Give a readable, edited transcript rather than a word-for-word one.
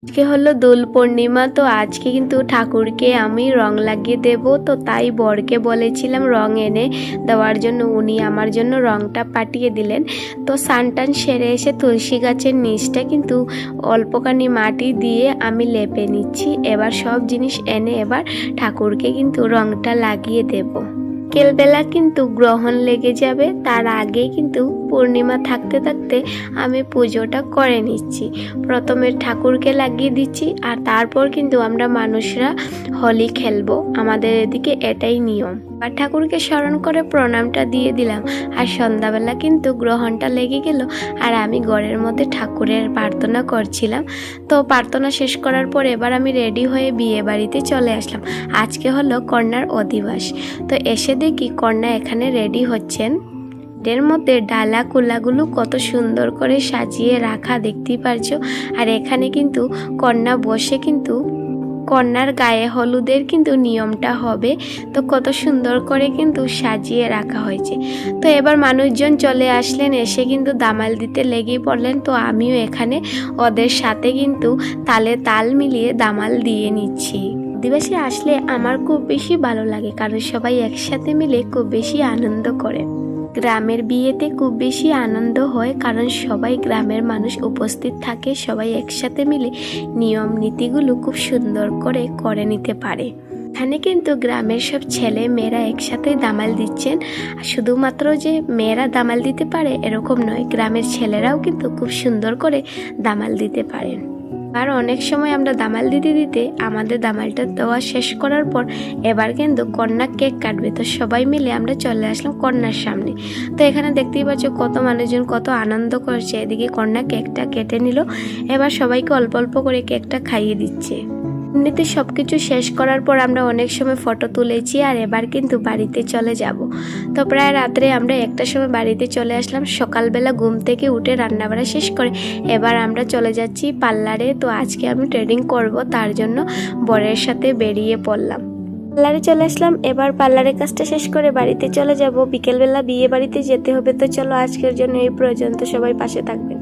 আজকে হলো দোল পূর্ণিমা। তো আজকে কিন্তু ঠাকুরকে আমি রং লাগিয়ে দেব। তো তাই বরকে বলেছিলাম রং এনে দেওয়ার জন্য, উনি আমার জন্য রংটা পাঠিয়ে দিলেন। তো স্নান সেরে এসে তুলসী গাছের নিচটা কিন্তু অল্পখানি মাটি দিয়ে আমি লেপে নিচ্ছি। এবার সব জিনিস এনে এবার ঠাকুরকে কিন্তু রংটা লাগিয়ে দেব। বিকেলবেলা কিন্তু গ্রহণ লেগে যাবে, তার আগে কিন্তু পূর্ণিমা থাকতে থাকতে আমি পুজোটা করে নিচ্ছি। প্রথমে ঠাকুরকে লাগিয়ে দিচ্ছি আর তারপর কিন্তু আমরা মানুষরা হোলি খেলবো। আমাদের এদিকে এটাই নিয়ম। আর ঠাকুরকে স্মরণ করে প্রণামটা দিয়ে দিলাম। আর সন্ধ্যাবেলা কিন্তু গ্রহণটা লেগে গেল আর আমি ঘরের মধ্যে ঠাকুরের প্রার্থনা করছিলাম। তো প্রার্থনা শেষ করার পর এবার আমি রেডি হয়ে বিয়ে বাড়িতে চলে আসলাম। আজকে হলো কন্যার অধিবাস। তো এসে দেখি কন্যা এখানে রেডি হচ্ছেন। এর মধ্যে ডালা কুলাগুলো কত সুন্দর করে সাজিয়ে রাখা দেখতেই পারছো। আর এখানে কিন্তু কন্যা বসে কিন্তু কন্যার গায়ে হলুদের কিন্তু নিয়মটা হবে। তো কত সুন্দর করে কিন্তু সাজিয়ে রাখা হয়েছে। তো এবার মানুষজন চলে আসলেন, এসে কিন্তু দামাল দিতে লেগে পড়লেন। তো আমিও এখানে ওদের সাথে কিন্তু তালে তাল মিলিয়ে দামাল দিয়ে নিচ্ছি। আদিবাসী আসলে আমার খুব বেশি ভালো লাগে, কারণ সবাই একসাথে মিলে খুব বেশি আনন্দ করে। গ্রামের বিয়েতে খুব বেশি আনন্দ হয়, কারণ সবাই গ্রামের মানুষ উপস্থিত থাকে, সবাই একসাথে মিলে নিয়ম নীতিগুলো খুব সুন্দর করে নিতে পারে। এখানে কিন্তু গ্রামের সব ছেলে মেয়েরা একসাথে দামাল দিচ্ছেন। আর শুধুমাত্র যে মেয়েরা দামাল দিতে পারে এরকম নয়, গ্রামের ছেলেরাও কিন্তু খুব সুন্দর করে দামাল দিতে পারেন। আর অনেক সময় আমরা দামাল দিতে দিতে আমাদের দামালটা দেওয়া শেষ করার পর এবার কিন্তু কন্যা কেক কাটবে। তো সবাই মিলে আমরা চলে আসলাম কন্যার সামনে। তো এখানে দেখতেই পাচ্ছ কত মানুষজন কত আনন্দ করছে। এদিকে কন্যা কেকটা কেটে নিল, এবার সবাইকে অল্প অল্প করে কেকটা খাইয়ে দিচ্ছে। এমনিতে সব কিছু শেষ করার পর আমরা অনেক সময় ফটো তুলেছি আর এবার কিন্তু বাড়িতে চলে যাব। তো প্রায় রাত্রে আমরা একটার সময় বাড়িতে চলে আসলাম। সকালবেলা ঘুম থেকে উঠে রান্নাবাড়া শেষ করে এবার আমরা চলে যাচ্ছি পার্লারে। তো আজকে আমি ট্রেডিং করব, তার জন্য বরের সাথে বেরিয়ে পড়লাম। পার্লারে চলে আসলাম। এবার পার্লারের কাজটা শেষ করে বাড়িতে চলে যাব। বিকেলবেলা বিয়ে বাড়িতে যেতে হবে। তো চলো আজকের জন্য এই পর্যন্ত, সবাই পাশে থাকবেন।